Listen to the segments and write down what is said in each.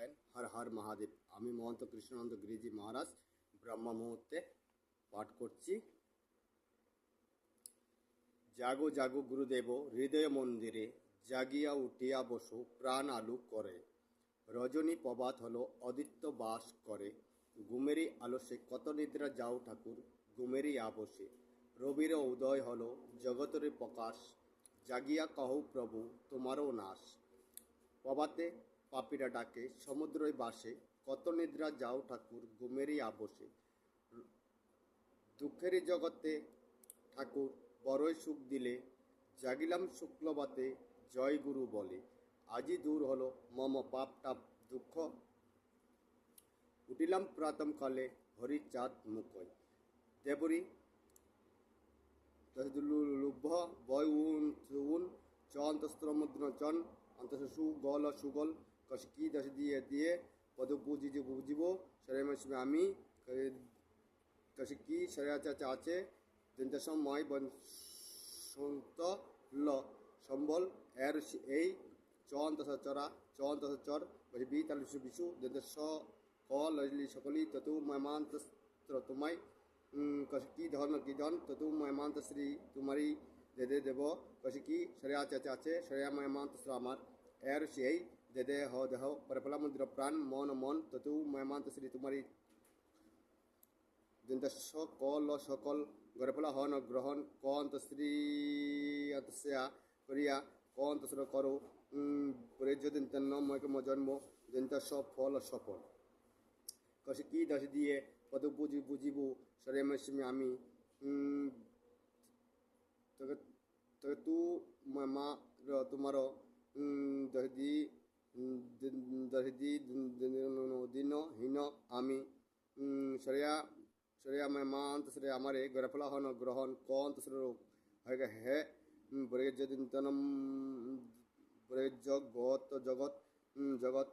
করেন। হর হর মহাদেব। আমি মহন্ত কৃষ্ণানন্দ গিরিজি মহারাজ ব্রহ্ম মুহূর্তে পাঠ করছি। জাগো জাগো গুরুদেব হৃদয় মন্দিরে, জাগিয়া উঠিয়া বসো প্রাণ আলু করে। রজনী প্রভাত হলো অদিত্য বাস করে, ঘুমেরই আলসে কত নিদ্রা যাও ঠাকুর ঘুমেরই আবসে। রবির উদয় হলো জগতের প্রকাশ, জাগিয়া কহো প্রভু তোমারও নাশ। প্রভাতে পাপীরা ডাকে সমুদ্রই বাসে, কত নিদ্রা যাও ঠাকুর ঘুমেরই আবসে। দুঃখেরই জগতে ঠাকুর বড়ই সুখ দিলে, জাগিলাম শুক্লবাতে জয় গুরু বলে। আজি দূর হলো মম পাপ টাপ দুঃখ, উঠিলাম প্রাতঃকালে হরি চাঁদ মুখয়। দেবরী লুব্ভ বয় উন চন্তস্ত্র মুদ্র চন অন্তঃ সুগল সুগল কশকি দশ দিয়ে দিয়ে পদ বুঝিব সরে আমি কশকি সরে আছে দিন সময় বন্ত ল সম্বল এর এই চন্তস চরা চন্তস চর বি তাল বিশু দিন স ক লজলি সকলি ততু ময়মান্তস্ত্র তোমায় কশকি ধন কি ধন ততু ময়মান্ত শ্রী তোমারি দে দে দেব কশকি সরিয়া আছে সরিয়া ময়মান্তস্ত্র আমার এর সেই দে দে হ দেহ পরফলা মন্দির প্রাণ মন মন ততু ময়মান্ত শ্রী তোমারি দিন সকল সকল গরফলা হন গ্রহণ কন্ত শ্রী অন্তস্যা করিয়া কন্তস্র করো প্রয়োজন ময়কম জন্ম দিন সফল সফল কশকি দশ দিয়ে পদ বুঝিব সরেমস্মি আমি তবে তু মা তোমার দহদি দিন হীন আমি সরিয়া সরিয়া মান্ত শ্রে আমারে গরফলা হন গ্রহণ কন্ত শ্র হে প্রয়োজনতনম জগৎ জগৎ জগৎ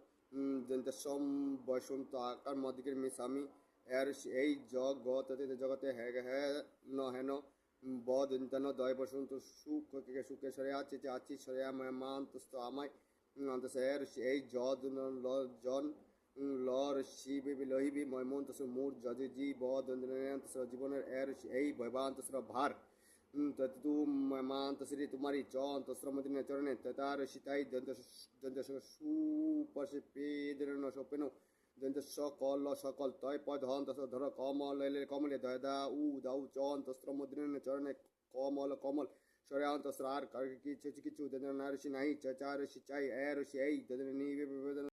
সম বসন্ত আকার মদিকের মিশামি এর এই জগৎ জগতে হে ন হেন বদন্তন দয় বসন্ত সুখ সুখে সরে আছি সরে মান্তস্ত আমায় অন্তস এর এই জন লর শিব লহিবি ময়মন্তস মূর যজি জি বদন্তস জীবনের এর এই ভয়বান্তস্র ভার তু ময়মান্তশ্রী তোমারি চন্তস্র মদিনে চরণে তার সীতাই দন্ত সুপসে পেদন সোপেন দন্ত সকল সকল তয় পদ হন্তস ধর কমল কমলে দয় দা উ দাউ চন্তস্র মদিনে চরণে কমল কমল সরেন্তস্র আর কিছু কিছু দন্ত নারসি নাই চার ঋষি চাই এ ঋষি এই দন্ত নিবেদন